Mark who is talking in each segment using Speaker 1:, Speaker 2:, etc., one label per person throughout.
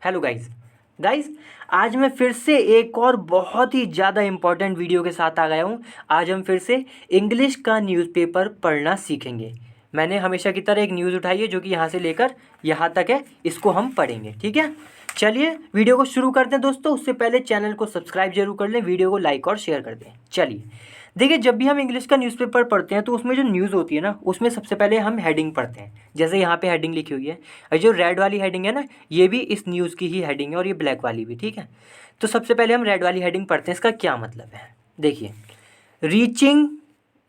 Speaker 1: Hello guys आज मैं फिर से एक और बहुत ही ज़्यादा इम्पोर्टेंट वीडियो के साथ आ गया हूँ। आज हम फिर से इंग्लिश का न्यूज़पेपर पढ़ना सीखेंगे। मैंने हमेशा की तरह एक न्यूज़ उठाई है जो कि यहाँ से लेकर यहाँ तक है, इसको हम पढ़ेंगे। ठीक है, चलिए वीडियो को शुरू करते हैं दोस्तों। उससे पहले चैनल को सब्सक्राइब जरूर कर लें, वीडियो को लाइक और शेयर कर दें। चलिए देखिए, जब भी हम इंग्लिश का न्यूज़पेपर पढ़ते हैं तो उसमें जो न्यूज़ होती है ना, उसमें सबसे पहले हम हेडिंग पढ़ते हैं। जैसे यहाँ पे हेडिंग लिखी हुई है, और जो रेड वाली हेडिंग है ना, ये भी इस न्यूज़ की ही हेडिंग है और ये ब्लैक वाली भी। ठीक है, तो सबसे पहले हम रेड वाली हेडिंग पढ़ते हैं। इसका क्या मतलब है देखिए, रीचिंग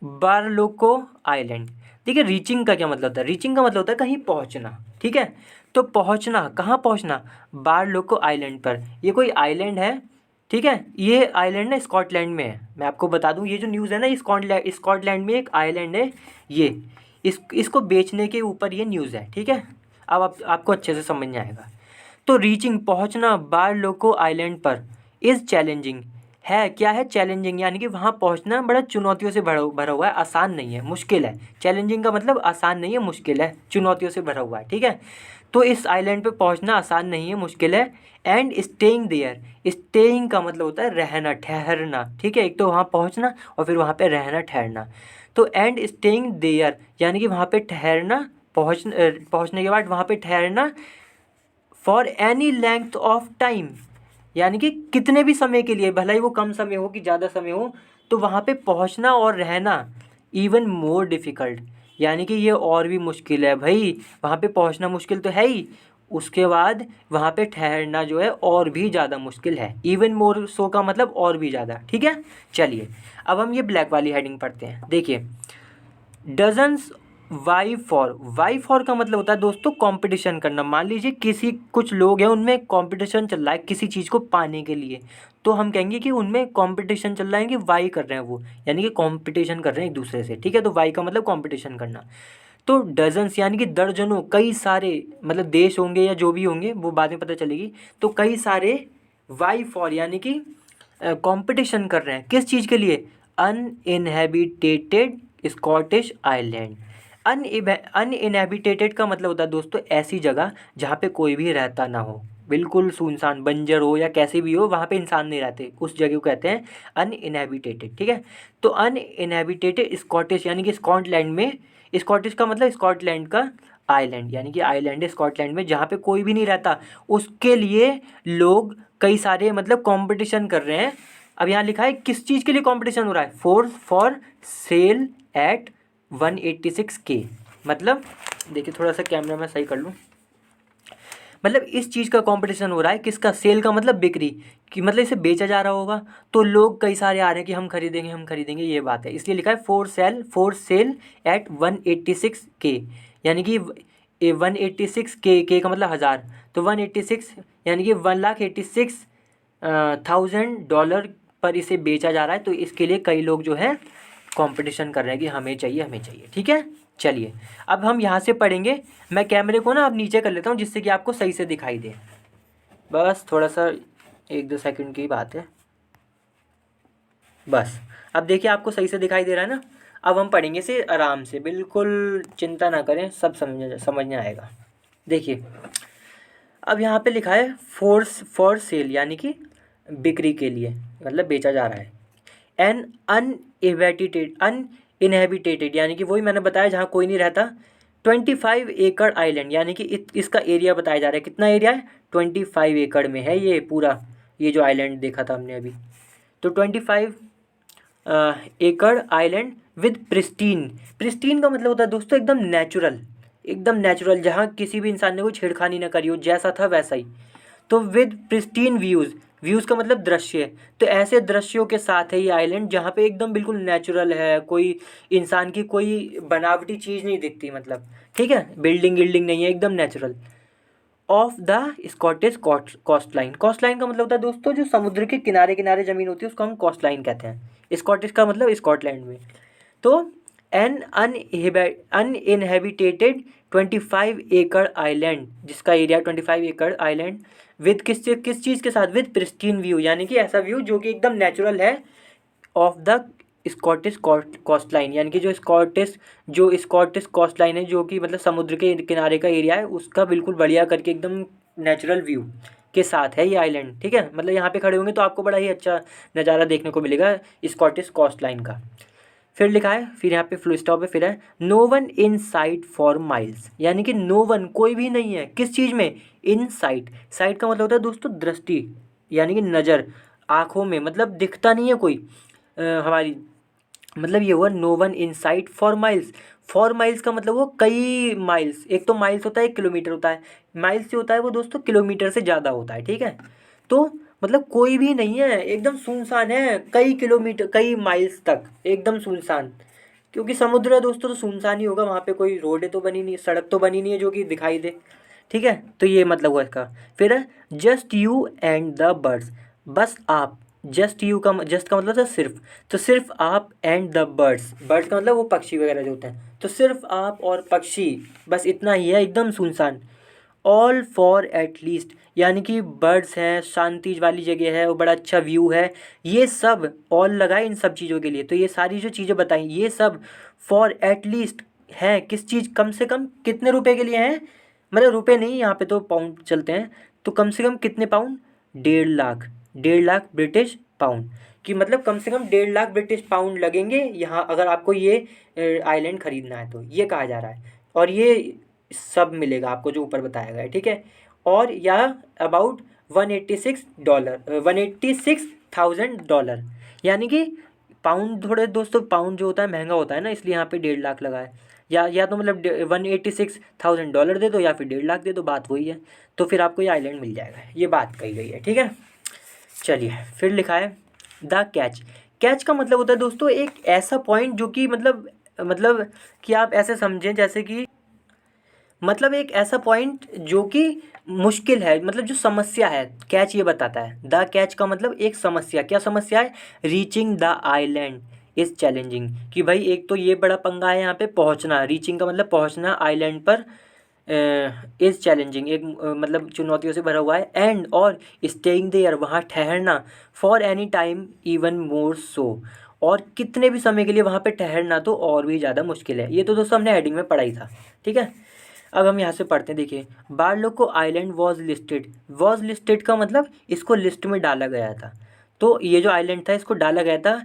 Speaker 1: बारलोको आइलैंड। देखिए रीचिंग का क्या मतलब होता है? रीचिंग का मतलब होता है कहीं पहुंचना। ठीक है, तो पहुंचना, कहाँ पहुंचना? बारलोको आइलैंड पर। ये कोई आइलैंड है। ठीक है, ये आइलैंड ना स्कॉटलैंड में है। मैं आपको बता दूं, ये जो न्यूज़ है ना, स्कॉटलैंड में एक आइलैंड है ये। इसको बेचने के ऊपर ये न्यूज़ है। ठीक है, अब आपको अच्छे से समझ में आएगा। तो रीचिंग पहुंचना बारलोको आइलैंड पर इज़ चैलेंजिंग है। क्या है? चैलेंजिंग, यानी कि वहाँ पहुँचना बड़ा चुनौतियों से भरा भरा हुआ है, आसान नहीं है, मुश्किल है। चैलेंजिंग का मतलब आसान नहीं है, मुश्किल है, चुनौतियों से भरा हुआ है। ठीक है, तो इस आइलैंड पे पहुँचना आसान नहीं है, मुश्किल है। एंड स्टेइंग देयर, स्टेइंग का मतलब होता है रहना, ठहरना। ठीक है, एक तो वहाँ पहुँचना और फिर वहाँ पे रहना, ठहरना। तो एंड स्टेइंग देयर यानी कि वहाँ पे ठहरना, पहुँचने के बाद वहाँ पे ठहरना for any length of time, यानी कि कितने भी समय के लिए, भला ही वो कम समय हो कि ज़्यादा समय हो, तो वहाँ पे पहुँचना और रहना इवन मोर डिफ़िकल्ट, यानी कि ये और भी मुश्किल है भाई। वहाँ पे पहुँचना मुश्किल तो है ही, उसके बाद वहाँ पे ठहरना जो है और भी ज़्यादा मुश्किल है। इवन मोर सो का मतलब और भी ज़्यादा। ठीक है, चलिए अब हम ये ब्लैक वाली हेडिंग पढ़ते हैं। देखिए, डजन्स वाई फॉर का मतलब होता है दोस्तों कंपटीशन करना। मान लीजिए किसी कुछ लोग हैं, उनमें कंपटीशन चल रहा है किसी चीज़ को पाने के लिए, तो हम कहेंगे कि उनमें कंपटीशन चल रहा है, कि वाई कर रहे हैं वो, यानी कि कंपटीशन कर रहे हैं एक दूसरे से। ठीक है, तो वाई का मतलब कंपटीशन करना। तो डजन्स यानी कि दर्जनों, कई सारे, मतलब देश होंगे या जो भी होंगे वो बाद में पता चलेगी। तो कई सारे वाई फॉर यानी कि कंपटीशन कर रहे हैं किस चीज़ के लिए? अनइनहेबिटेटेड स्कॉटिश आइलैंड। अनइनहेबिटेटेड का मतलब होता है दोस्तों ऐसी जगह जहाँ पे कोई भी रहता ना हो, बिल्कुल सुनसान बंजर हो या कैसे भी हो, वहाँ पे इंसान नहीं रहते, उस जगह को कहते हैं अनइनहेबिटेटेड। ठीक है, तो अनइनहेबिटेटेड स्कॉटिश यानी कि स्कॉटलैंड में, स्कॉटिश का मतलब स्कॉटलैंड का आइलैंड, यानी कि आइलैंड है स्कॉटलैंड में जहाँ पे कोई भी नहीं रहता, उसके लिए लोग कई सारे मतलब कंपटीशन कर रहे हैं। अब यहाँ लिखा है किस चीज़ के लिए कंपटीशन हो रहा है? For sale at 186K। मतलब देखिए, थोड़ा सा कैमरा में सही कर लूँ। मतलब इस चीज़ का कंपटीशन हो रहा है, किसका? सेल का मतलब बिक्री, कि मतलब इसे बेचा जा रहा होगा, तो लोग कई सारे आ रहे हैं कि हम खरीदेंगे हम खरीदेंगे, ये बात है। इसलिए लिखा है फॉर सेल एट 186K, यानी कि 186K का मतलब हज़ार, तो 186 यानी कि $1,86,000 पर इसे बेचा जा रहा है। तो इसके लिए कई लोग जो है कंपटीशन कर रहे हैं कि हमें चाहिए हमें चाहिए। ठीक है, चलिए अब हम यहाँ से पढ़ेंगे। मैं कैमरे को ना अब नीचे कर लेता हूँ जिससे कि आपको सही से दिखाई दे। बस थोड़ा सा 1-2 सेकंड की बात है बस। अब देखिए आपको सही से दिखाई दे रहा है ना। अब हम पढ़ेंगे इसे आराम से, बिल्कुल चिंता ना करें, सब समझ में आएगा। देखिए, अब यहाँ पे लिखा है फॉर सेल, यानी कि बिक्री के लिए, मतलब बेचा जा रहा है। एन अनइनहेबिटेटेड यानी कि वही मैंने बताया जहाँ कोई नहीं रहता। 25 एकड़ आइलैंड, यानी कि इसका एरिया बताया जा रहा है। कितना एरिया है? 25 एकड़ में है ये पूरा, ये जो आइलैंड देखा था हमने अभी। तो 25 एकड़ आइलैंड विद प्रिस्टीन। प्रिस्टीन का मतलब होता है दोस्तों एकदम नेचुरल, एकदम नेचुरल, जहाँ किसी भी इंसान ने कोई छेड़खानी ना करी हो, जैसा था वैसा ही। तो विद प्रिस्टीन व्यूज़, व्यूज़ का मतलब दृश्य, तो ऐसे दृश्यों के साथ है ये आइलैंड जहाँ पे एकदम बिल्कुल नेचुरल है, कोई इंसान की कोई बनावटी चीज़ नहीं दिखती, मतलब ठीक है, बिल्डिंग गिल्डिंग नहीं है, एकदम natural. Of the Scottish coast line. Coast line का मतलब होता है दोस्तों जो समुद्र के किनारे किनारे ज़मीन होती है उसको हम कोस्ट लाइन कहते हैं। स्कॉटिश का मतलब स्कॉटलैंड में। तो एन अनइनहेबिटेटेड 25 एकड़ आइलैंड, जिसका एरिया 25 एकड़ आइलैंड, विद किस चीज़ के साथ? विद प्रिस्टीन व्यू, यानी कि ऐसा व्यू जो कि एकदम नेचुरल है। Of the Scottish coast line, यानी कि जो स्कॉटिश कोस्ट लाइन है, जो कि मतलब समुद्र के किनारे का एरिया है, उसका बिल्कुल बढ़िया करके एकदम नेचुरल व्यू, के साथ है ये आइलैंड, ठीक है। मतलब यहाँ पे खड़े होंगे तो आपको बड़ा ही अच्छा नज़ारा देखने को मिलेगा स्कॉटिश कोस्ट लाइन का। फिर लिखा है, फिर यहाँ पे फुल स्टॉप है, फिर है no one in sight for miles, यानी कि नो वन कोई भी नहीं है किस चीज़ में, इन साइट। साइट का मतलब होता है दोस्तों दृष्टि, यानी कि नज़र, आँखों में, मतलब दिखता नहीं है कोई हमारी, मतलब ये हुआ no one in sight for miles. For miles का मतलब वो कई माइल्स, एक तो माइल्स होता है एक किलोमीटर होता है, माइल्स जो होता है वो दोस्तों किलोमीटर से ज़्यादा होता है, ठीक है। तो मतलब कोई भी नहीं है, एकदम सुनसान है, कई किलोमीटर कई माइल्स तक एकदम सुनसान, क्योंकि समुद्र है दोस्तों तो सुनसान ही होगा, वहाँ पे कोई रोड तो बनी नहीं, सड़क तो बनी नहीं है जो कि दिखाई दे, ठीक है। तो ये मतलब हुआ इसका। फिर है just you and the birds, बस आप, जस्ट यू का जस्ट का मतलब था सिर्फ, तो सिर्फ आप एंड द बर्ड्स, बर्ड्स का मतलब वो पक्षी वगैरह जो होते हैं, तो सिर्फ आप और पक्षी, बस इतना ही है, एकदम सुनसान। ऑल फॉर एट लीस्ट, यानी कि बर्ड्स हैं, शांति वाली जगह है, वो बड़ा अच्छा व्यू है, ये सब ऑल लगाए इन सब चीज़ों के लिए। तो ये सारी जो चीज़ें बताई ये सब फॉर एट लीस्ट हैं, किस चीज़, कम से कम कितने रुपए के लिए हैं, मतलब रुपए नहीं, यहाँ पे तो पाउंड चलते हैं, तो कम से कम कितने pound, 1.5 lakh, 1.5 lakh British pound, कि मतलब कम से कम 1.5 लाख ब्रिटिश पाउंड लगेंगे यहाँ अगर आपको ये आइलैंड ख़रीदना है, तो ये कहा जा रहा है। और ये सब मिलेगा आपको जो ऊपर बताया गया है, ठीक है। और या अबाउट $186, $186,000, यानी कि पाउंड, थोड़े दोस्तों पाउंड जो होता है महंगा होता है ना, इसलिए यहाँ पे 1.5 लाख लगा है। या तो मतलब $186,000 दे दो या फिर 1.5 लाख दे दो, बात वही है। तो फिर आपको ये आइलैंड मिल जाएगा, ये बात कही गई है, ठीक है। चलिए फिर लिखा है द कैच। कैच का मतलब होता है दोस्तों एक ऐसा पॉइंट जो कि मतलब कि आप ऐसे समझें जैसे कि, मतलब एक ऐसा पॉइंट जो कि मुश्किल है, मतलब जो समस्या है, कैच ये बताता है। द कैच का मतलब एक समस्या, क्या समस्या है, reaching the island is challenging, कि भाई एक तो ये बड़ा पंगा है यहाँ पे पहुँचना, रीचिंग का मतलब पहुँचना आइलैंड पर, इज़ चैलेंजिंग एक मतलब चुनौतियों से भरा हुआ है, एंड और स्टेइंग देयर वहाँ ठहरना, for any time even more so, और कितने भी समय के लिए वहाँ पे ठहरना तो और भी ज़्यादा मुश्किल है। ये तो दोस्तों हमने हेडिंग में पढ़ा ही था, ठीक है। अब हम यहाँ से पढ़ते हैं, देखिए बारलोको आइलैंड वॉज लिस्टेड का मतलब इसको लिस्ट में डाला गया था। तो ये जो आइलैंड था इसको डाला गया था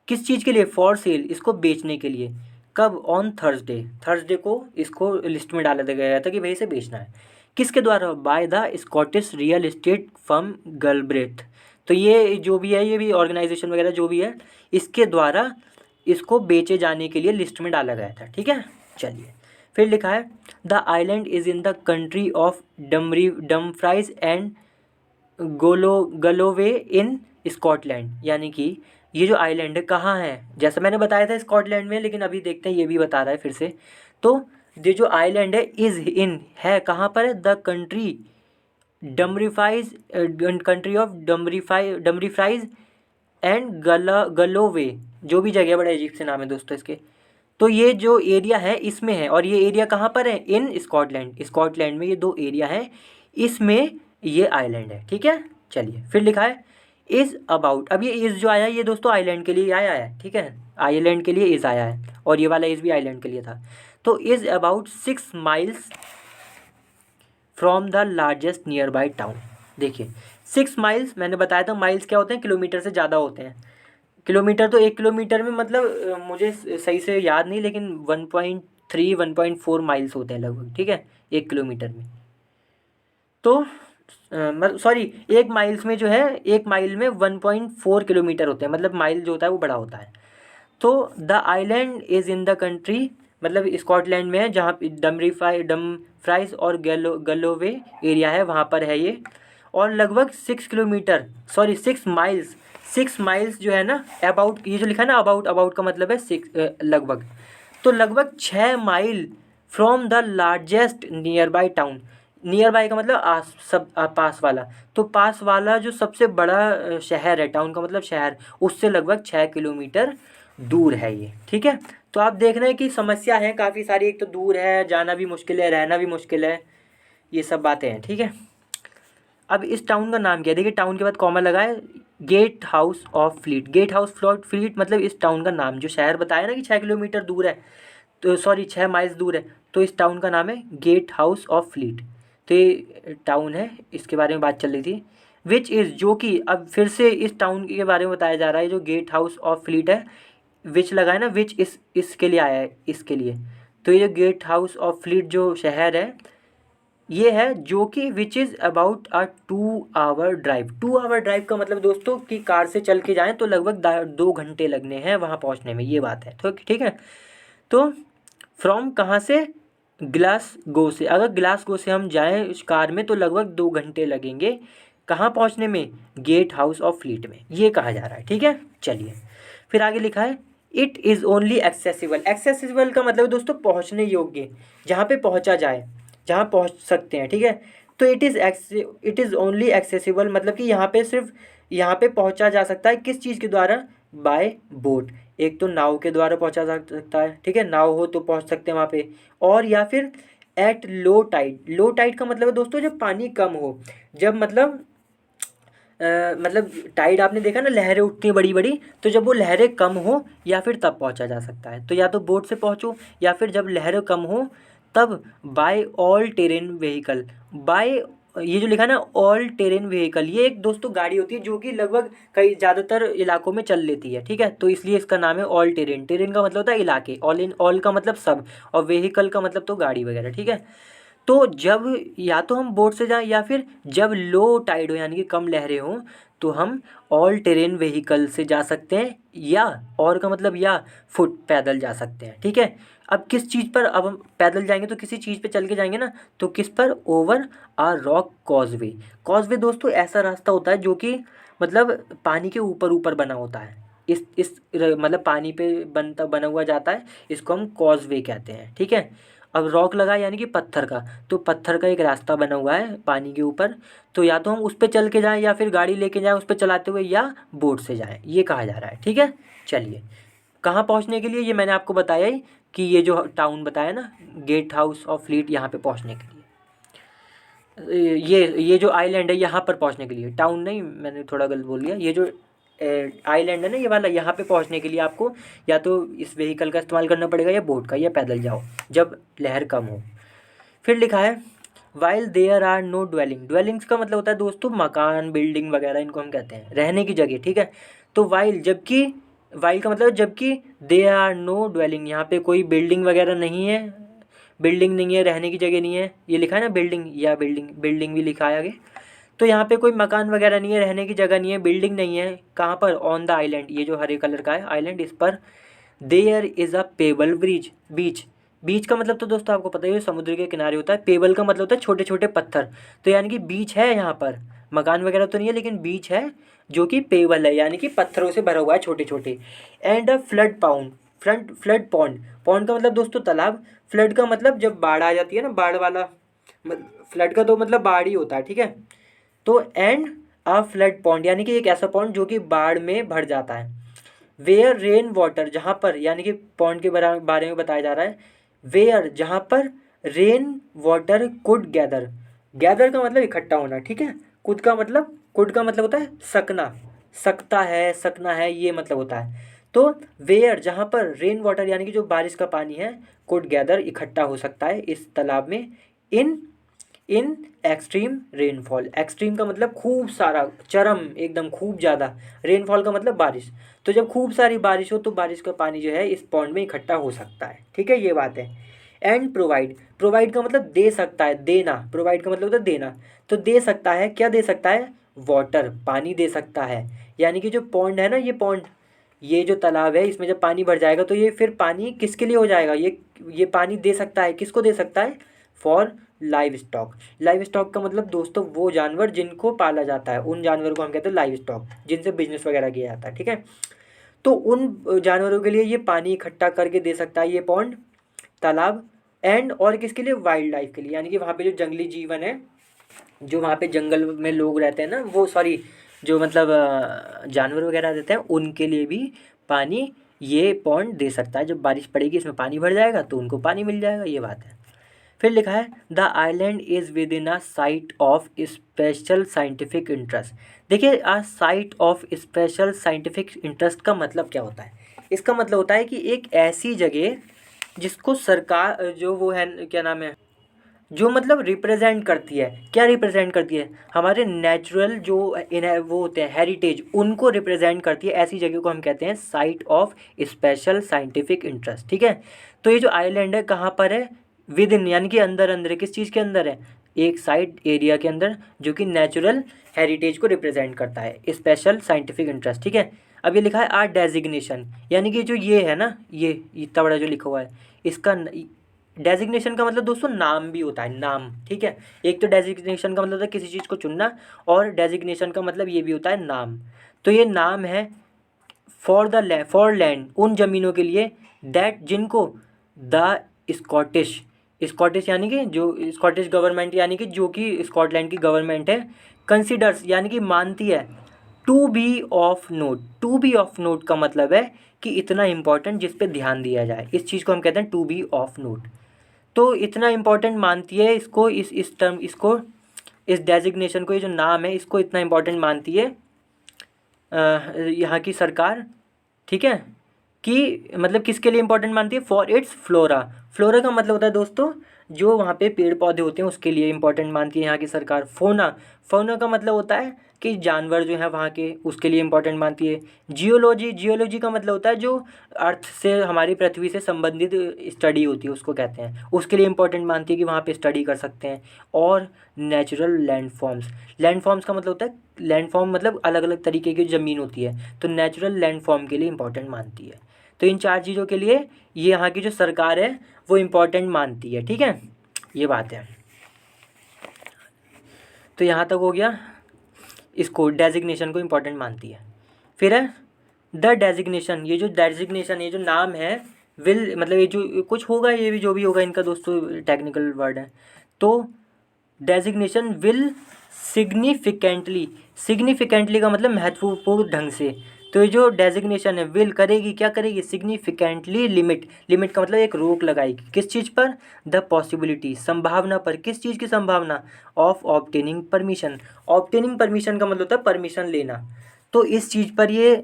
Speaker 1: किस चीज़ के लिए, फॉर सेल, इसको बेचने के लिए। कब, ऑन थर्सडे को इसको लिस्ट में डाला गया था कि भाई इसे बेचना है। किसके द्वारा, by the Scottish real estate firm Galbraith. तो ये जो भी है, ये भी ऑर्गेनाइजेशन वगैरह जो भी है, इसके द्वारा इसको बेचे जाने के लिए लिस्ट में डाला गया था, ठीक है। चलिए फिर लिखा है the island is in the country of Dumfries and Galloway in Scotland, यानी कि ये जो आइलैंड है कहाँ है, जैसा मैंने बताया था स्कॉटलैंड में, लेकिन अभी देखते हैं ये भी बता रहा है फिर से। तो ये जो आइलैंड है इज़ इन है कहाँ पर है, the country Dumfries, country of Dumfries and Galloway, जो भी जगह है, बड़ा अजीब से नाम है दोस्तों इसके। तो ये जो एरिया है इसमें है, और ये एरिया कहाँ पर है, इन स्कॉटलैंड में ये दो एरिया है, इसमें ये आइलैंड है, ठीक है। चलिए फिर लिखा है इज़ अबाउट, अब ये इज़ जो आया है ये दोस्तों आइलैंड के लिए आया है, ठीक है, आइलैंड के लिए इज़ आया है, और ये वाला इज़ भी आइलैंड के लिए था। तो is about 6 miles from the largest near by town. देखिए 6 माइल्स, मैंने बताया था माइल्स क्या होते हैं, किलोमीटर से ज़्यादा होते हैं। किलोमीटर तो 1 किलोमीटर में मतलब मुझे सही से याद नहीं, लेकिन 1.3 1.4 माइल्स होते हैं लगभग, ठीक है, 1 किलोमीटर में। तो मतलब सॉरी, 1 माइल्स में जो है, 1 माइल में 1.4 किलोमीटर होते हैं, मतलब माइल जो होता है वो बड़ा होता है। तो the island is in the country, मतलब स्कॉटलैंड में है, जहाँ डमफ्राइज और गलोवे एरिया है वहाँ पर है ये। और लगभग 6 किलोमीटर, सॉरी 6 माइल्स जो है ना, अबाउट, ये जो लिखा है ना अबाउट का मतलब है 6 लगभग, तो लगभग 6 mile from the largest near by town. Near by का मतलब पास वाला, तो पास वाला जो सबसे बड़ा शहर है, टाउन का मतलब शहर, उससे लगभग 6 किलोमीटर दूर है ये, ठीक है। तो आप देख रहे हैं कि समस्या है काफ़ी सारी, एक तो दूर है, जाना भी मुश्किल है, रहना भी मुश्किल है, ये सब बातें हैं, ठीक है। अब इस टाउन का नाम क्या है, देखिए टाउन के बाद कॉमा लगा है, gate house of fleet. Gate house fleet मतलब इस टाउन का नाम, जो शहर बताया ना कि 6 किलोमीटर दूर है, तो सॉरी 6 माइल्स दूर है, तो इस टाउन का नाम है गेट हाउस ऑफ फ्लीट। तो ये टाउन है, इसके बारे में बात चल रही थी। विच इज़, जो कि अब फिर से इस टाउन के बारे में बताया जा रहा है, जो गेट हाउस ऑफ फ्लीट है। विच लगा है ना, विच इसके लिए आया है, इसके लिए। तो ये जो गेट हाउस ऑफ फ्लीट जो शहर है ये है, जो कि which is about a 2 hour drive. 2 hour drive का मतलब दोस्तों कि कार से चल के जाएं तो लगभग 2 घंटे लगने हैं वहाँ पहुँचने में, ये बात है। तो ठीक है, तो फ्रॉम कहाँ से, ग्लासगो से। अगर ग्लासगो से हम जाएं इस कार में तो लगभग 2 घंटे लगेंगे कहाँ पहुँचने में, गेट हाउस ऑफ फ्लीट में, ये कहा जा रहा है। ठीक है, चलिए फिर आगे लिखा है it is only accessible. Accessible का मतलब दोस्तों पहुँचने योग्य, जहाँ पे पहुँचा जाए, जहाँ पहुँच सकते हैं। ठीक है, तो इट इज़ ओनली एक्सेसिबल मतलब कि यहाँ पे सिर्फ यहाँ पे पहुँचा जा सकता है किस चीज़ के द्वारा, बाय बोट। एक तो नाव के द्वारा पहुँचा जा सकता है, ठीक है, नाव हो तो पहुँच सकते हैं वहाँ पे, और या फिर at low tide. Low tide का मतलब है दोस्तों जब पानी कम हो, जब मतलब टाइड आपने देखा ना, लहरें उठती हैं बड़ी बड़ी, तो जब वो लहरें कम हो या फिर तब पहुंचा जा सकता है। तो या तो बोट से पहुंचो या फिर जब लहरें कम हो तब by all terrain vehicle. By, ये जो लिखा है ना ऑल टेरेन व्हीकल, ये एक दोस्तों गाड़ी होती है जो कि लगभग कई ज़्यादातर इलाकों में चल लेती है। ठीक है, तो इसलिए इसका नाम है ऑल टेरेन। टेरेन का मतलब होता है इलाके, ऑल इन, ऑल का मतलब सब, और व्हीकल का मतलब तो गाड़ी वगैरह। ठीक है, तो जब या तो हम बोट से जाएं या फिर जब लो टाइड हो यानी कि कम लहरें हों तो हम ऑल टेरेन व्हीकल से जा सकते हैं, या और का मतलब या फुट, पैदल जा सकते हैं। ठीक है, अब किस चीज़ पर, अब हम पैदल जाएंगे तो किसी चीज़ पे चल के जाएंगे ना, तो किस पर, ओवर आ रॉक कॉजवे। कॉजवे दोस्तों ऐसा रास्ता होता है जो कि मतलब पानी के ऊपर ऊपर बना होता है, मतलब पानी पे बना हुआ जाता है, इसको हम कॉजवे कहते हैं। ठीक है, अब रॉक लगा यानी कि पत्थर का, तो पत्थर का एक रास्ता बना हुआ है पानी के ऊपर, तो या तो हम उस पर चल के जाएं या फिर गाड़ी लेके जाएं उस पर चलाते हुए, या बोट से जाएं, ये कहा जा रहा है। ठीक है, चलिए कहाँ पहुँचने के लिए, ये मैंने आपको बताया ही कि ये जो टाउन बताया ना, गेट हाउस ऑफ फ्लीट, यहाँ पे पहुँचने के लिए, ये जो आइलैंड है यहाँ पर पहुँचने के लिए, टाउन नहीं, मैंने थोड़ा गलत बोल दिया, ये जो आइलैंड है ना ये वाला, यहाँ पे पहुँचने के लिए आपको या तो इस व्हीकल का इस्तेमाल करना पड़ेगा या बोट का, या पैदल जाओ जब लहर कम हो। फिर लिखा है while there are no dwelling. Dwellings का मतलब होता है दोस्तों मकान, बिल्डिंग वगैरह, इनको हम कहते हैं रहने की जगह। ठीक है, तो वाइल का मतलब जबकि देयर आर नो ड्वेलिंग, यहाँ पे कोई बिल्डिंग वगैरह नहीं है, बिल्डिंग नहीं है, रहने की जगह नहीं है, ये लिखा है ना बिल्डिंग, या बिल्डिंग भी लिखा है आगे, तो यहाँ पे कोई मकान वगैरह नहीं है, रहने की जगह नहीं है, बिल्डिंग नहीं है। कहाँ पर, ऑन द आइलैंड, ये जो हरे कलर का है आइलैंड, इस पर there is a pebble bridge. Beach, beach का मतलब तो दोस्तों आपको पता ही है समुद्र के किनारे होता है। पेबल का मतलब होता है छोटे छोटे पत्थर, तो यानी कि बीच है यहाँ पर, मकान वगैरह तो नहीं है लेकिन बीच है जो कि पेबल है यानी कि पत्थरों से भरा हुआ है छोटे छोटे। And a flood pound, flood pond, pond का मतलब दोस्तों तालाब, फ्लड का मतलब जब बाढ़ आ जाती है ना, बाढ़ वाला, फ्लड का तो मतलब बाढ़ ही होता है। ठीक है, तो एंड अ फ्लड पॉन्ड यानी कि एक ऐसा पॉन्ड जो कि बाढ़ में भर जाता है। वेयर रेन वाटर, जहाँ पर, यानी कि पॉन्ड के बारे में बताया जा रहा है, वेयर जहाँ पर rain water could gather. Gather का मतलब इकट्ठा होना। ठीक है, कुड का मतलब होता है सकना, सकता है, सकना है, ये मतलब होता है। तो वेयर जहाँ पर रेन वाटर यानी कि जो बारिश का पानी है, कुड गैदर इकट्ठा हो सकता है इस तालाब में, इन इन एक्सट्रीम रेनफॉल। एक्सट्रीम का मतलब खूब सारा, चरम, एकदम खूब ज़्यादा, रेनफॉल का मतलब बारिश, तो जब खूब सारी बारिश हो तो बारिश का पानी जो है इस पॉन्ड में इकट्ठा हो सकता है। ठीक है, ये बात है। एंड प्रोवाइड, प्रोवाइड का मतलब दे सकता है, देना, प्रोवाइड का मतलब होता है देना, तो दे सकता है, क्या दे सकता है, वाटर, पानी दे सकता है। यानी कि जो पॉन्ड है ना, ये पॉन्ड, ये जो तालाब है इसमें जब पानी भर जाएगा तो ये फिर पानी किसके लिए हो जाएगा, ये पानी दे सकता है, किसको दे सकता है, for live stock. Live stock का मतलब दोस्तों वो जानवर जिनको पाला जाता है, उन जानवरों को हम कहते हैं लाइव स्टॉक, जिनसे बिजनेस वगैरह किया जाता है। ठीक है, तो उन जानवरों के लिए ये पानी इकट्ठा करके दे सकता है ये पॉन्ड, तालाब। एंड और किसके लिए, वाइल्ड लाइफ के लिए, यानी कि वहाँ पे जो जंगली जीवन है, जो वहाँ पे जंगल में लोग रहते हैं ना, वो सॉरी, जो मतलब जानवर वगैरह रहते हैं उनके लिए भी पानी ये पॉन्ड दे सकता है। जब बारिश पड़ेगी इसमें पानी भर जाएगा तो उनको पानी मिल जाएगा, ये बात है। फिर लिखा है the island is within a site of special scientific interest. देखिए, a site of special scientific interest का मतलब क्या होता है, इसका मतलब होता है कि एक ऐसी जगह जिसको सरकार, जो वो है क्या नाम है, जो मतलब रिप्रेजेंट करती है, क्या रिप्रेजेंट करती है, हमारे नेचुरल जो वो होते हैं हेरिटेज, उनको रिप्रेजेंट करती है। ऐसी जगह को हम कहते हैं site of special scientific interest. ठीक है, तो ये जो आइलैंड है कहाँ पर है, विद इन यानी कि अंदर अंदर है, किस चीज़ के अंदर है, एक साइड एरिया के अंदर, जो कि नेचुरल हेरिटेज को रिप्रेजेंट करता है, स्पेशल साइंटिफिक इंटरेस्ट। ठीक है, अब ये लिखा है आर डेजिग्नेशन, यानी कि जो ये है ना, ये इतना बड़ा जो लिखा हुआ है, इसका डेजिग्नेशन का मतलब दोस्तों नाम भी होता है, नाम। ठीक है, एक तो डेजिग्नेशन का मतलब होता है किसी चीज़ को चुनना, और डेजिग्नेशन का मतलब ये भी होता है नाम। तो ये नाम है फॉर लैंड, उन ज़मीनों के लिए, दैट जिनको द स्कॉटिश, स्कॉटिश यानी कि जो स्कॉटिश गवर्नमेंट, यानी कि जो कि स्कॉटलैंड की गवर्नमेंट है, कंसिडर्स यानी कि मानती है, to be of note. To be of note का मतलब है कि इतना इम्पोर्टेंट जिस पे ध्यान दिया जाए, इस चीज़ को हम कहते हैं टू बी ऑफ नोट। तो इतना इम्पोर्टेंट मानती है इसको, इस टर्म, इसको, इस डेजिग्नेशन को, ये जो नाम है इसको इतना इम्पोर्टेंट मानती है यहाँ की सरकार। ठीक है, कि मतलब किसके लिए इम्पोर्टेंट मानती है, फॉर इट्स फ्लोरा। फ्लोरा का मतलब होता है दोस्तों जो वहाँ पे पेड़ पौधे होते हैं उसके लिए इम्पोर्टेंट मानती है यहाँ की सरकार। फोना, फोना का मतलब होता है कि जानवर जो हैं वहाँ के, उसके लिए इम्पोर्टेंट मानती है। जियोलॉजी, जियोलॉजी का मतलब होता है जो अर्थ से, हमारी पृथ्वी से संबंधित स्टडी होती है उसको कहते हैं, उसके लिए इम्पोर्टेंट मानती है कि वहाँ पे स्टडी कर सकते हैं। और नेचुरल लैंडफॉर्म्स, लैंडफॉर्म्स का मतलब होता है, लैंडफॉर्म मतलब अलग अलग तरीके की ज़मीन होती है, तो नेचुरल लैंडफॉर्म के लिए इम्पोर्टेंट मानती है। तो इन चार चीज़ों के लिए ये यहाँ की जो सरकार है वो इम्पोर्टेंट मानती है। ठीक है, ये बात है। तो यहाँ तक हो गया, इसको डेजिग्नेशन को इम्पोर्टेंट मानती है। फिर है द डेजिग्नेशन, ये जो डेजिग्नेशन, ये जो नाम है, विल मतलब ये जो कुछ होगा, ये भी जो भी होगा इनका दोस्तों टेक्निकल वर्ड है। तो डेजिग्नेशन विल सिग्निफिकेंटली, सिग्निफिकेंटली का मतलब महत्वपूर्ण ढंग से, तो ये जो डेजिग्नेशन है विल करेगी, क्या करेगी, सिग्निफिकेंटली लिमिट, लिमिट का मतलब एक रोक लगाएगी, किस चीज़ पर, द पॉसिबिलिटी, संभावना पर, किस चीज़ की संभावना, of obtaining permission. Obtaining permission का मतलब होता है परमिशन लेना, तो इस चीज़ पर ये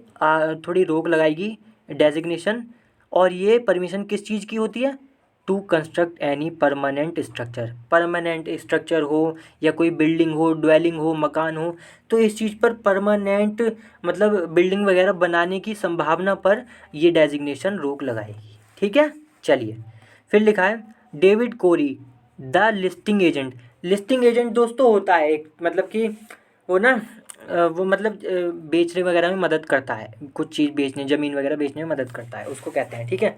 Speaker 1: थोड़ी रोक लगाएगी डेजिग्नेशन। और ये परमिशन किस चीज़ की होती है, to construct any permanent structure, permanent structure हो या कोई बिल्डिंग हो, ड्वेलिंग हो, मकान हो, तो इस चीज़ पर परमानेंट मतलब बिल्डिंग वगैरह बनाने की संभावना पर ये डेजिग्नेशन रोक लगाएगी। ठीक है, चलिए फिर लिखा है David Corey the listing agent. Listing agent दोस्तों होता है एक, मतलब कि वो ना वो मतलब बेचने वगैरह में मदद करता है, कुछ चीज़ बेचने, ज़मीन वगैरह बेचने में मदद करता है, उसको कहते हैं। ठीक है,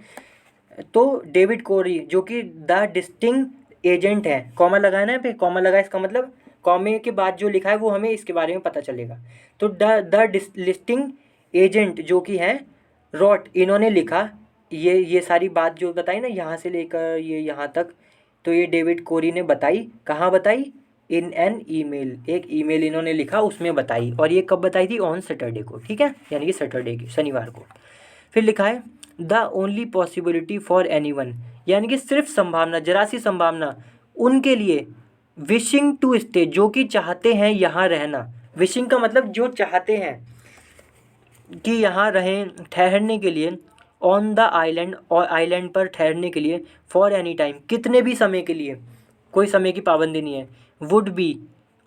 Speaker 1: तो डेविड कोरी जो कि द डिस्टिंग एजेंट है, कॉमा लगाया ना पे, कॉमा लगा, इसका मतलब कॉमे के बाद जो लिखा है वो हमें इसके बारे में पता चलेगा। तो द लिस्टिंग एजेंट जो कि है, रॉट, इन्होंने लिखा, ये सारी बात जो बताई ना यहाँ से लेकर ये यहाँ तक, तो ये डेविड कोरी ने बताई, कहाँ बताई, इन एन ईमेल, एक ईमेल इन्होंने लिखा उसमें बताई, और ये कब बताई थी, ऑन सैटरडे को। ठीक है, यानी कि सैटरडे की, शनिवार को। फिर लिखा है the only possibility for anyone, यानी कि सिर्फ संभावना, जरा सी संभावना उनके लिए, विशिंग टू स्टे, जो कि चाहते हैं यहाँ रहना। विशिंग का मतलब जो चाहते हैं कि यहाँ रहें, ठहरने के लिए, ऑन द आइलैंड, और आइलैंड पर ठहरने के लिए, फॉर एनी टाइम, कितने भी समय के लिए, कोई समय की पाबंदी नहीं है, would be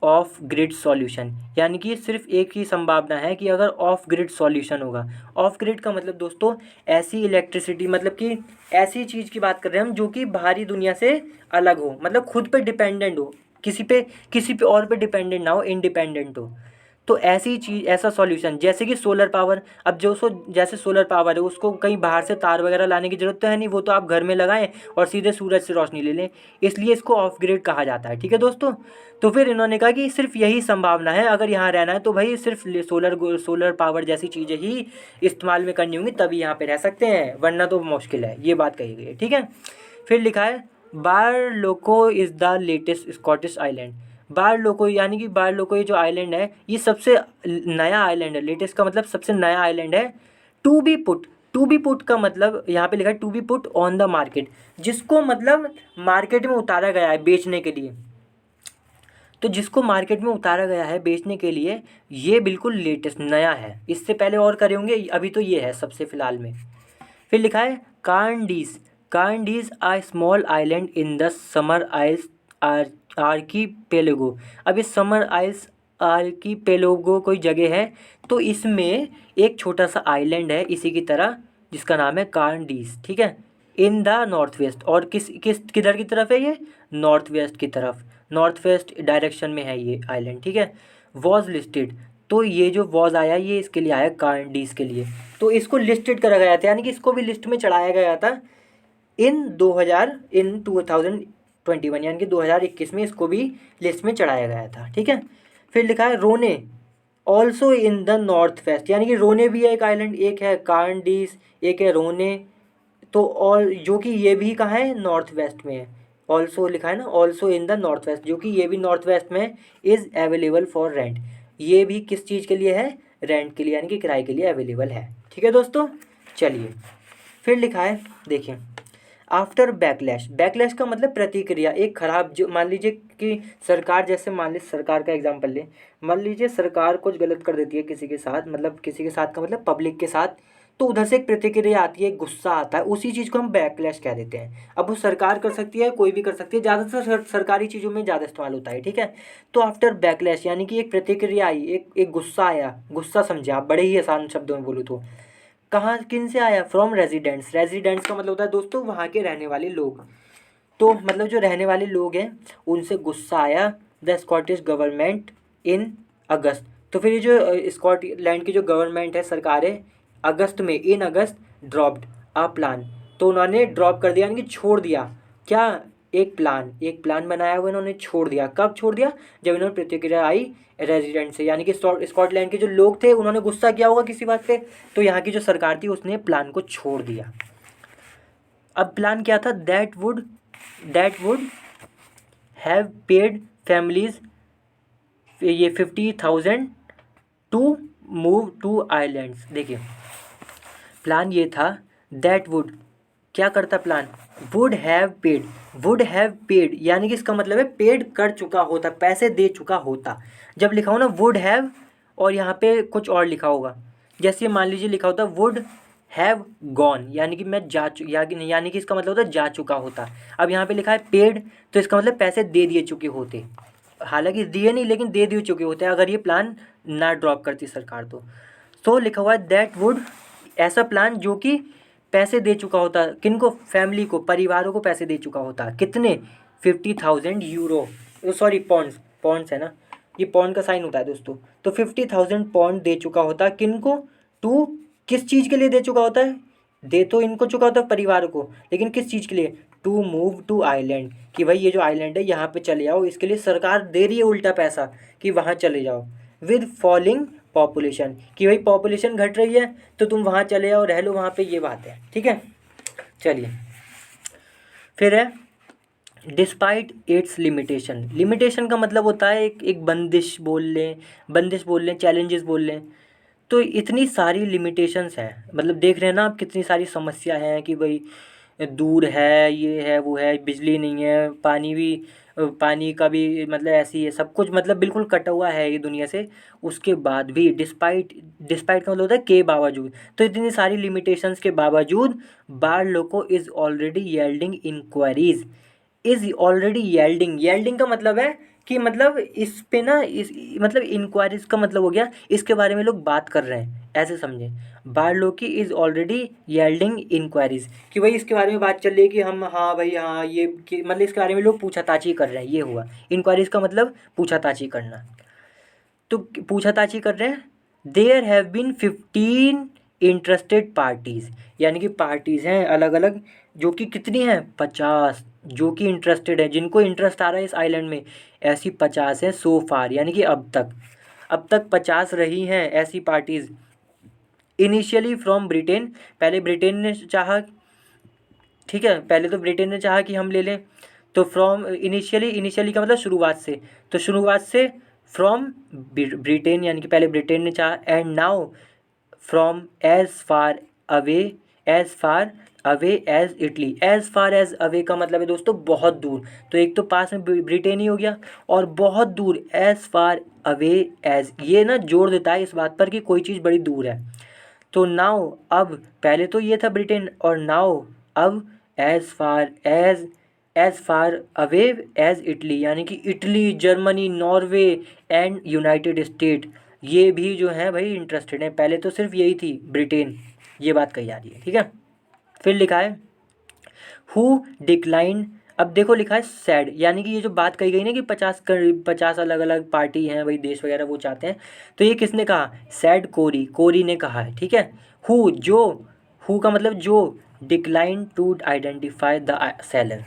Speaker 1: of grid solution, यानी कि सिर्फ एक ही संभावना है कि अगर ऑफ ग्रिड सॉल्यूशन होगा। ऑफ ग्रिड का मतलब दोस्तों ऐसी इलेक्ट्रिसिटी, मतलब कि ऐसी चीज़ की बात कर रहे हैं हम जो कि बाहरी दुनिया से अलग हो, मतलब खुद पे डिपेंडेंट हो, किसी पे और पे डिपेंडेंट ना हो, इंडिपेंडेंट हो। तो ऐसी चीज़, ऐसा सॉल्यूशन, जैसे कि सोलर पावर, अब जो जैसे सोलर पावर है उसको कहीं बाहर से तार वगैरह लाने की ज़रूरत तो है नहीं, वो तो आप घर में लगाएं और सीधे सूरज से रोशनी ले लें, इसलिए इसको ऑफ ग्रिड कहा जाता है। ठीक है दोस्तों, तो फिर इन्होंने कहा कि सिर्फ यही संभावना है, अगर यहाँ रहना है तो भाई सिर्फ सोलर पावर जैसी चीज़ें ही इस्तेमाल में करनी होंगी, तभी यहाँ पे रह सकते हैं, वरना तो मुश्किल है, ये बात कही गई है। ठीक है, फिर लिखा है Barlocco is the latest Scottish island. Barlocco यानी कि बारलोको, ये जो आइलैंड है ये सबसे नया आइलैंड है, लेटेस्ट का मतलब सबसे नया आइलैंड है। To be put, to be put का मतलब यहाँ पे लिखा है to be put on the market, जिसको मतलब मार्केट में उतारा गया है बेचने के लिए। तो जिसको मार्केट में उतारा गया है बेचने के लिए, ये बिल्कुल लेटेस्ट नया है, इससे पहले और करे होंगे, अभी तो ये है सबसे फ़िलहाल में। फिर लिखा है Carn Deas, Carn Deas a small island in the Summer आइस आर्कीपेलागो। अब ये समर आइल्स आर्कीपेलागो कोई जगह है, तो इसमें एक छोटा सा आइलैंड है इसी की तरह, जिसका नाम है कार्नडीज, ठीक है, इन द नॉर्थ वेस्ट। और किधर की तरफ है ये? नॉर्थ वेस्ट की तरफ, नॉर्थ वेस्ट डायरेक्शन में है ये आइलैंड, ठीक है। वॉज लिस्टेड, तो ये जो वॉज आया ये इसके लिए आया, कार्नडीज के लिए। तो इसको लिस्टेड करा गया था, यानी कि इसको भी लिस्ट में चढ़ाया गया था इन 2021, यानी कि 2021 में इसको भी लिस्ट में चढ़ाया गया था, ठीक है। फिर लिखा है रोने also in the north west, यानी कि रोने भी है एक आइलैंड, एक है कार्नडीज, एक है रोने। तो ऑल, जो कि ये भी कहाँ है? नॉर्थ वेस्ट में है। ऑल्सो लिखा है ना, also in the north west, जो कि ये भी नॉर्थ वेस्ट में इज़ अवेलेबल फॉर रेंट। ये भी किस चीज़ के लिए है? रेंट के लिए, यानी कि किराए के लिए अवेलेबल है, ठीक है दोस्तों। चलिए फिर लिखा है, देखिए, आफ्टर बैकलैश। बैकलैश का मतलब प्रतिक्रिया, एक खराब, जो मान लीजिए कि सरकार, जैसे मान लीजिए सरकार का एग्जांपल लें, मान लीजिए सरकार कुछ गलत कर देती है किसी के साथ, मतलब किसी के साथ का मतलब पब्लिक के साथ, तो उधर से एक प्रतिक्रिया आती है, गुस्सा आता है, उसी चीज़ को हम बैकलैश कह देते हैं। अब वो सरकार कर सकती है, कोई भी कर सकती है, ज़्यादातर सरकारी चीज़ों में ज़्यादा इस्तेमाल होता है, ठीक है। तो आफ्टर बैकलैश यानी कि एक प्रतिक्रिया आई, एक गुस्सा आया, गुस्सा समझे आप, बड़े ही आसान शब्दों में बोलूँ तो। कहाँ, किन से आया? From residents. रेजिडेंट्स का मतलब होता है दोस्तों वहाँ के रहने वाले लोग। तो मतलब जो रहने वाले लोग हैं उनसे गुस्सा आया द स्कॉटिश गवर्नमेंट इन अगस्त। तो फिर ये जो स्कॉटलैंड की जो गवर्नमेंट है, सरकार है, अगस्त में, इन अगस्त ड्रॉप्ड अ प्लान, तो उन्होंने ड्रॉप कर दिया, यानी कि छोड़ दिया क्या? एक प्लान बनाया हुआ इन्होंने छोड़ दिया। कब छोड़ दिया? जब इन्होंने प्रतिक्रिया आई रेजिडेंट से, यानी कि स्कॉटलैंड के जो लोग थे उन्होंने गुस्सा किया होगा किसी बात पे, तो यहाँ की जो सरकार थी उसने प्लान को छोड़ दिया। अब प्लान क्या था? That would have paid families ये 50,000 टू मूव टू आइलैंड्स। देखिए प्लान ये था, दैट वुड क्या करता प्लान? वुड हैव पेड, यानी कि इसका मतलब है पेड कर चुका होता, पैसे दे चुका होता। जब लिखा हो ना वुड हैव और यहाँ पे कुछ और लिखा होगा, जैसे मान लीजिए लिखा होता वुड हैव गॉन, यानी कि मैं यानी कि इसका मतलब होता जा चुका होता। अब यहाँ पे लिखा है पेड, तो इसका मतलब पैसे दे दिए चुके होते, हालांकि दिए नहीं लेकिन दे दिए चुके होते अगर ये प्लान ना ड्रॉप करती सरकार तो। सो लिखा हुआ है दैट वुड, ऐसा प्लान जो कि पैसे दे चुका होता, किनको? फैमिली को, परिवारों को पैसे दे चुका होता। कितने? 50,000 यूरो, सॉरी पॉन्ड्स, पॉन्ड्स है ना, ये पॉन्ड का साइन होता है दोस्तों। तो 50,000 पॉन्ड दे चुका होता, किनको? टू, किस चीज़ के लिए दे चुका होता है? दे तो इनको चुका होता है परिवार को, लेकिन किस चीज़ के लिए? टू मूव टू आइलैंड, कि भाई ये जो आइलैंड है यहाँ पे चले जाओ, इसके लिए सरकार दे रही है उल्टा पैसा कि वहाँ चले जाओ। विद फॉलिंग पॉपुलेशन, कि भाई पॉपुलेशन घट रही है तो तुम वहाँ चले जाओ, रह लो वहाँ पे, ये बात है, ठीक है। चलिए फिर है डिस्पाइट इट्स लिमिटेशन। लिमिटेशन का मतलब होता है एक बंदिश बोल लें, चैलेंजेस बोल लें। तो इतनी सारी लिमिटेशंस हैं, मतलब देख रहे हैं ना आप कितनी सारी समस्या हैं कि भाई दूर है, ये है, वो है, बिजली नहीं है, पानी का भी मतलब ऐसी है, सब कुछ मतलब बिल्कुल कटा हुआ है ये दुनिया से। उसके बाद भी डिस्पाइट का मतलब होता है के बावजूद। तो इतनी सारी लिमिटेशंस के बावजूद Barlocco is already yielding inquiries, yielding का मतलब है कि मतलब इस पे ना, इस मतलब इंक्वायरीज का मतलब हो गया इसके बारे में लोग बात कर रहे हैं, ऐसे समझें। बारलोकी इज़ ऑलरेडी येल्डिंग इंक्वायरीज, कि भाई इसके बारे में बात चल रही है कि हम, हाँ भाई हाँ, ये कि मतलब इसके बारे में लोग पूछाताछी कर रहे हैं, ये हुआ इंक्वायरीज का मतलब पूछाताछी करना। तो पूछाताछी कर रहे हैं। There have been 15 interested parties, यानी कि पार्टीज़ हैं अलग अलग, जो कि कितनी हैं? 50, जो कि इंटरेस्टेड है, जिनको इंटरेस्ट आ रहा है इस आइलैंड में, ऐसी 50 हैं सो फार, यानी कि अब तक 50 रही हैं ऐसी पार्टीज़। इनिशियली फ्रॉम ब्रिटेन, पहले ब्रिटेन ने चाहा, ठीक है, पहले तो ब्रिटेन ने चाहा कि हम ले लें, तो फ्रॉम इनिशियली का मतलब शुरुआत से, तो शुरुआत से फ्रॉम ब्रिटेन, यानी कि पहले ब्रिटेन ने चाहा। And now from as far away as Italy. As far as away का मतलब है दोस्तों बहुत दूर, तो एक तो पास में ब्रिटेन ही हो गया, और बहुत दूर एज फार अवे एज, ये ना जोड़ देता है इस बात पर कि कोई चीज़ बड़ी दूर है। तो नाउ, अब, पहले तो ये था ब्रिटेन, और नाउ अब as far as as far away as Italy, यानी कि Italy, Germany, Norway and United State, ये भी जो है भाई इंटरेस्टेड है। पहले तो सिर्फ यही थी ब्रिटेन, ये बात कही जा रही है, ठीक है। फिर लिखा है हु डिक्लाइन, अब देखो लिखा है सैड, यानी कि ये जो बात कही गई ना कि 50 अलग अलग पार्टी हैं भाई, देश वगैरह वो चाहते हैं, तो ये किसने कहा, सैड कोरी, कोरी ने कहा है, ठीक है। हु जो, हु का मतलब जो, decline to identify the seller,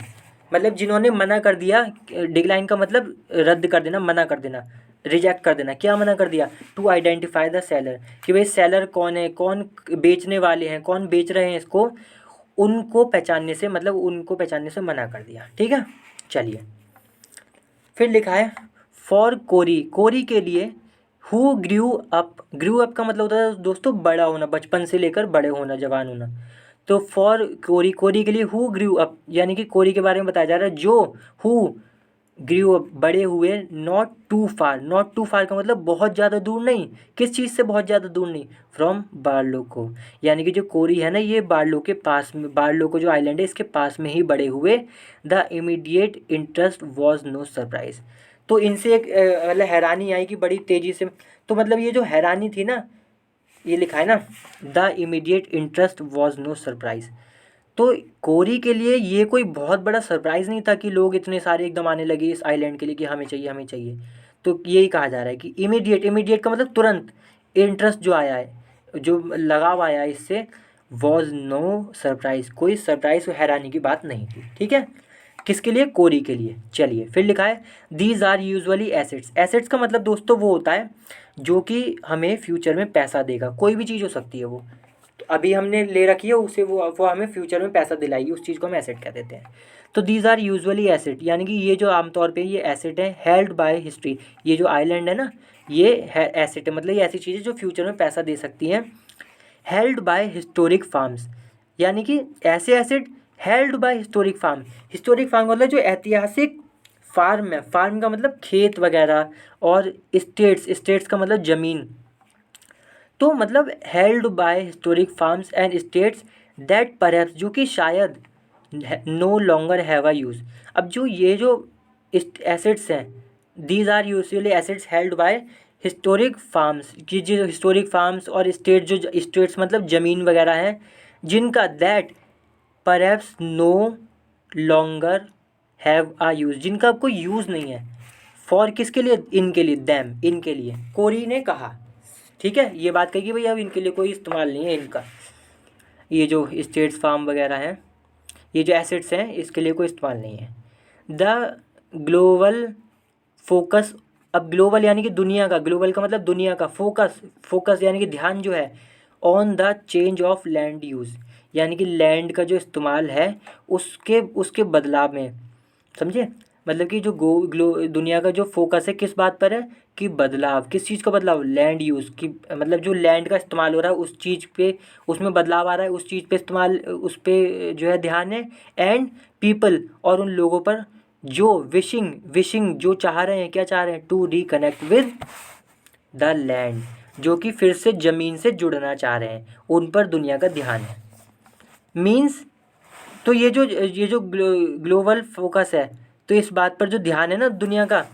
Speaker 1: मतलब जिन्होंने मना कर दिया, डिक्लाइन का मतलब रद्द कर देना, मना कर देना, रिजेक्ट कर देना। क्या मना कर दिया, टू आइडेंटिफाई द सेलर, कि भाई सेलर कौन है, कौन बेचने वाले हैं, कौन बेच रहे हैं इसको, उनको पहचानने से, मतलब उनको पहचानने से मना कर दिया, ठीक है। चलिए फिर लिखा है फॉर कोरी, कोरी के लिए, who grew up, grew up का मतलब होता है दोस्तों बड़ा होना, बचपन से लेकर बड़े होना, जवान होना। तो फॉर कोरी, कोरी के लिए हु ग्रू अप, यानी कि कोरी के बारे में बताया जा रहा है जो हु ग्रू अप, बड़े हुए, not too far, not too far का मतलब बहुत ज़्यादा दूर नहीं, किस चीज़ से बहुत ज़्यादा दूर नहीं, फ्रॉम बारलोको, यानी कि जो कोरी है ना ये बारलो के पास में, बारलोको जो आइलैंड है इसके पास में ही बड़े हुए। The immediate interest was no surprise, तो इनसे एक मतलब हैरानी आई कि बड़ी तेज़ी से, तो मतलब ये जो हैरानी थी ना, ये लिखा है ना, the immediate interest was no surprise, तो कोरी के लिए ये कोई बहुत बड़ा सरप्राइज़ नहीं था कि लोग इतने सारे एकदम आने लगे इस आइलैंड के लिए कि हमें चाहिए, हमें चाहिए। तो यही कहा जा रहा है कि इमीडिएट, इमीडिएट का मतलब तुरंत, इंटरेस्ट जो आया है, जो लगाव आया है इससे, वॉज नो सरप्राइज, कोई सरप्राइज हैरानी की बात नहीं थी, ठीक है। किसके लिए, कोरी के लिए। चलिए फिर लिखा है these are usually assets, assets का मतलब दोस्तों वो होता है जो कि हमें फ्यूचर में पैसा देगा, कोई भी चीज़ हो सकती है वो, तो अभी हमने ले रखी है उसे, वो हमें फ्यूचर में पैसा दिलाएगी, उस चीज़ को हम एसेट कह देते हैं। तो दीज आर यूजुअली एसेट, यानी कि ये जो आमतौर पे ये एसेट है, हेल्ड बाय हिस्ट्री, ये जो आइलैंड है ना ये है एसेट है, मतलब ये ऐसी चीज़ें जो फ्यूचर में पैसा दे सकती हैं। हेल्ड बाय हिस्टोरिक फार्म्स, यानी कि ऐसे asset held by historic farm, historic farm मतलब जो ऐतिहासिक फार्म है, फार्म का मतलब खेत वगैरह, और स्टेट्स, स्टेट्स का मतलब ज़मीन, तो मतलब held by historic farms and states that perhaps, जो कि शायद no longer have a use. अब जो ये जो एसेट्स हैं, these are usually assets held by historic farms, कि जो हिस्टोरिक फार्म्स और स्टेट, जो स्टेट्स मतलब ज़मीन वगैरह हैं, जिनका that perhaps no longer have a use, जिनका अब कोई यूज़ नहीं है, फॉर किसके लिए, इनके लिए, दैम, इनके लिए, कोरी ने कहा, ठीक है। ये बात कही कि भाई अब इनके लिए कोई इस्तेमाल नहीं है इनका, ये जो स्टेट्स फार्म वगैरह हैं, ये जो एसेट्स हैं इसके लिए कोई इस्तेमाल नहीं है। द ग्लोबल फोकस, अब ग्लोबल यानी कि दुनिया का, ग्लोबल का मतलब दुनिया का, फोकस, फोकस यानी कि ध्यान जो है, on the change of land use, यानी कि लैंड का जो इस्तेमाल है उसके उसके बदलाव में, समझे, मतलब कि जो दुनिया का जो फोकस है किस बात पर है, कि बदलाव, किस चीज़ का बदलाव, लैंड यूज़ की, मतलब जो लैंड का इस्तेमाल हो रहा है उस चीज़ पे, उसमें बदलाव आ रहा है, उस चीज़ पे इस्तेमाल, उस पे जो है ध्यान है। एंड पीपल, और उन लोगों पर जो विशिंग, विशिंग जो चाह रहे हैं, क्या चाह रहे हैं, to reconnect with the land, जो कि फिर से ज़मीन से जुड़ना चाह रहे हैं, उन पर दुनिया का ध्यान है। मीन्स, तो ये जो ग्लोबल फोकस है, तो इस बात पर जो ध्यान है ना दुनिया का,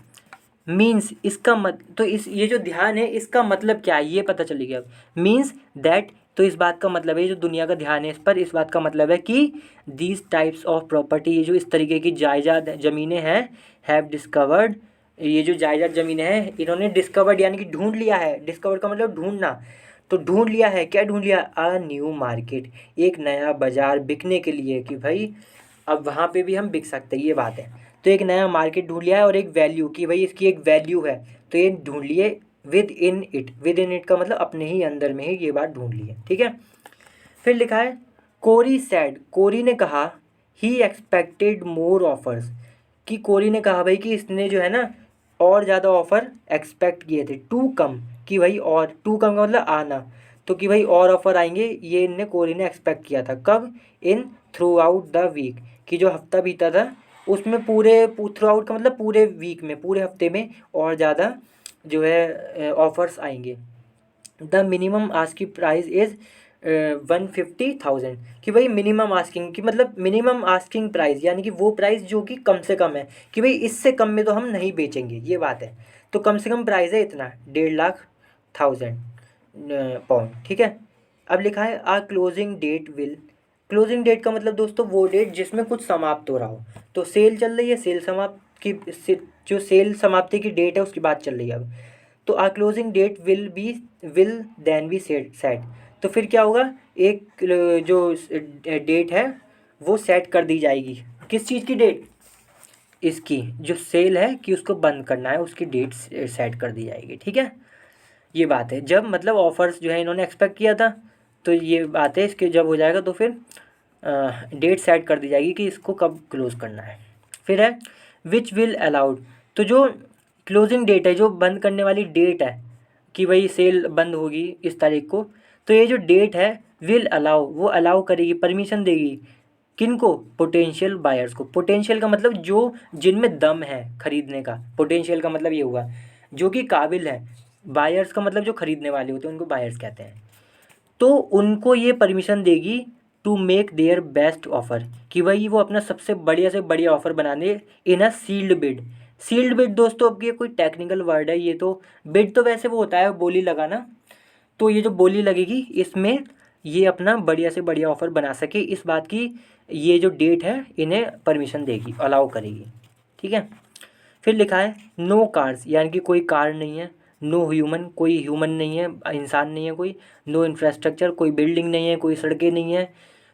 Speaker 1: मीन्स इसका मत, तो इस ये जो ध्यान है इसका मतलब क्या है ये पता चली गया अब, मीन्स दैट, तो इस बात का मतलब है, ये जो दुनिया का ध्यान है इस पर, इस बात का मतलब है कि दीज टाइप्स ऑफ प्रॉपर्टी, ये जो इस तरीके की जायदाद ज़मीनें हैं, हैव डिस्कवर्ड, ये जो जायदाद ज़मीनें हैं इन्होंने डिस्कवर्ड यानी कि ढूंढ लिया है, डिस्कवर का मतलब ढूंढना, तो ढूंढ लिया है, क्या ढूंढ लिया, अ न्यू मार्केट, एक नया बाज़ार बिकने के लिए, कि भाई अब वहाँ पे भी हम बिक सकते हैं, ये बात है। तो एक नया मार्केट ढूंढ लिया है, और एक वैल्यू, कि भाई इसकी एक वैल्यू है, तो ये ढूंढ लिए, with in it, with in it का मतलब अपने ही अंदर में ही ये बात ढूंढ ली है, ठीक है। फिर लिखा है कोरी सैड, कोरी ने कहा, ही एक्सपेक्टेड मोर ऑफर्स, कि कोरी ने कहा भाई कि इसने जो है ना और ज़्यादा ऑफ़र एक्सपेक्ट किए थे, टू कम, कि भाई और, टू कम का मतलब आना, तो कि भाई और ऑफ़र आएंगे, ये इनने, कोरी ने एक्सपेक्ट किया था, कब, in throughout the week, कि जो हफ्ता बीता था उसमें पूरे, थ्रू आउट का मतलब पूरे वीक में, पूरे हफ्ते में और ज़्यादा जो है ऑफ़र्स आएंगे। The minimum asking price is 150,000 कि भाई मिनिमम आस्किंग की मतलब मिनिमम आस्किंग प्राइस यानी कि वो प्राइस जो कि कम से कम है कि भाई इससे कम में तो हम नहीं बेचेंगे, ये बात है। तो कम से कम प्राइस है इतना 1,50,000 पाउंड, ठीक है। अब लिखा है a closing date will, closing date का मतलब दोस्तों वो डेट जिसमें कुछ समाप्त हो रहा हो। तो सेल चल रही है, सेल समाप्त की जो सेल समाप्ति की डेट है उसकी बात चल रही है अब। तो a closing date will then be set. तो फिर क्या होगा, एक जो डेट है वो सेट कर दी जाएगी। किस चीज़ की डेट, इसकी जो सेल है कि उसको बंद करना है उसकी डेट सेट कर दी जाएगी, ठीक है। ये बात है, जब मतलब ऑफर्स जो है इन्होंने एक्सपेक्ट किया था, तो ये बात है इसके जब हो जाएगा तो फिर डेट सेट कर दी जाएगी कि इसको कब क्लोज़ करना है। फिर है विच विल अलाउड, तो जो क्लोजिंग डेट है, जो बंद करने वाली डेट है कि भाई सेल बंद होगी इस तारीख को, तो ये जो डेट है विल अलाउ, वो अलाउ करेगी, परमिशन देगी किनको, पोटेंशियल बायर्स को। पोटेंशियल का मतलब जो जिनमें दम है खरीदने का, पोटेंशियल का मतलब ये हुआ जो कि काबिल है। बायर्स का मतलब जो खरीदने वाले होते हैं उनको बायर्स कहते हैं। तो उनको ये परमिशन देगी to make their best offer कि भाई वो अपना सबसे बढ़िया से बढ़िया ऑफर बनाने इन a shield bid. Sealed bid दोस्तों अब ये कोई टेक्निकल वर्ड है, ये तो बिड तो वैसे वो होता है बोली लगाना, तो ये जो बोली लगेगी इसमें ये अपना बढ़िया से बढ़िया ऑफर बना सके, इस बात की ये जो डेट है इन्हें परमिशन देगी, अलाउ करेगी, ठीक है। फिर लिखा है नो कार्स, यानी कि कोई कार नहीं है। नो ह्यूमन, कोई ह्यूमन नहीं है, इंसान नहीं है कोई। नो इंफ्रास्ट्रक्चर, कोई बिल्डिंग नहीं है, कोई सड़कें नहीं है।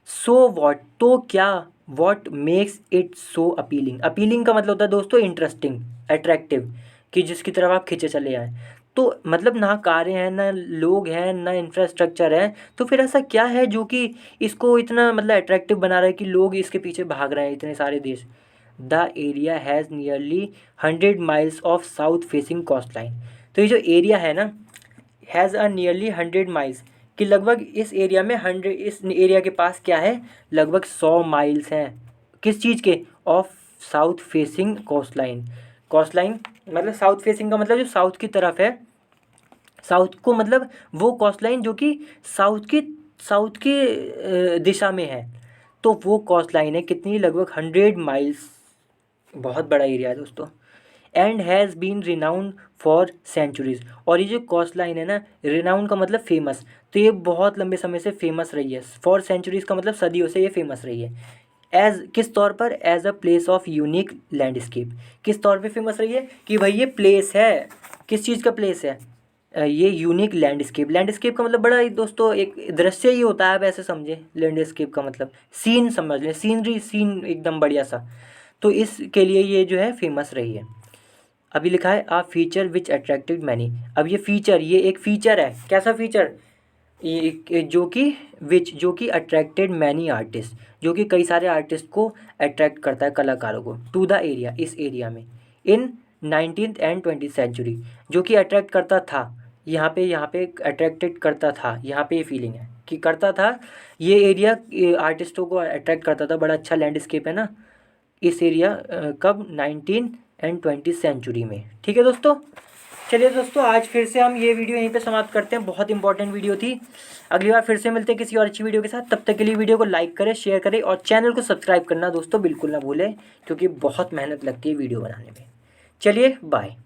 Speaker 1: सो वॉट, तो क्या, what makes it so appealing. Appealing का मतलब होता है दोस्तों इंटरेस्टिंग, अट्रैक्टिव, कि जिसकी तरफ आप खींचे चले आए। तो मतलब ना कारें हैं, ना लोग हैं, ना इंफ्रास्ट्रक्चर है, तो फिर ऐसा क्या है जो कि इसको इतना मतलब अट्रैक्टिव बना रहा है कि लोग इसके पीछे भाग रहे हैं इतने सारे देश। The area has nearly 100 miles of south facing coast line. तो ये जो एरिया है ना, हैज़ अ नियरली 100 माइल्स, कि लगभग इस एरिया में 100, इस एरिया के पास क्या है, लगभग 100 माइल्स हैं किस चीज़ के, of south facing coast line. Coast line मतलब साउथ फेसिंग का मतलब जो साउथ की तरफ है, साउथ को मतलब वो कोस्ट लाइन जो कि साउथ की दिशा में है, तो वो कोस्ट लाइन है कितनी, लगभग 100 माइल्स, बहुत बड़ा एरिया है दोस्तों। And has been renowned for centuries, और ये जो कोस्ट लाइन है ना, रिनाउंड का मतलब फेमस, तो ये बहुत लंबे समय से फेमस रही है। फॉर सेंचुरीज का मतलब सदियों से ये फेमस रही है। एज किस तौर पर, as a place of unique landscape, किस तौर पे फेमस रही है कि भाई ये प्लेस है, किस चीज़ का प्लेस है, ये यूनिक लैंडस्केप। लैंडस्केप का मतलब बड़ा ही दोस्तों एक दृश्य ही होता है, आप ऐसे समझे। लैंडस्केप का मतलब सीन समझ लें, सीनरी, सीन एकदम बढ़िया सा, तो इसके लिए ये जो है फेमस रही है। अभी लिखा है आ फीचर विच अट्रैक्टेड मैनी। अब ये फीचर, ये एक फीचर है, कैसा फीचर, ये जो कि अट्रैक्टेड मैनी आर्टिस्ट, जो कि कई सारे आर्टिस्ट को अट्रैक्ट करता है, कलाकारों को, टू द एरिया, इस एरिया में, इन 19th एंड 20th सेंचुरी, जो कि अट्रैक्ट करता था, यहाँ पे अट्रैक्टेड करता था, यहाँ पे ये फीलिंग है कि करता था, ये एरिया आर्टिस्टों को अट्रैक्ट करता था, बड़ा अच्छा लैंडस्केप है ना इस एरिया, कब, 19 एंड 20 सेंचुरी में, ठीक है दोस्तों। चलिए दोस्तों, आज फिर से हम ये वीडियो यहीं पे समाप्त करते हैं, बहुत इंपॉर्टेंट वीडियो थी। अगली बार फिर से मिलते हैं किसी और अच्छी वीडियो के साथ, तब तक के लिए वीडियो को लाइक करें, शेयर करें और चैनल को सब्सक्राइब करना दोस्तों बिल्कुल ना भूलें, क्योंकि बहुत मेहनत लगती है वीडियो बनाने में। चलिए बाय।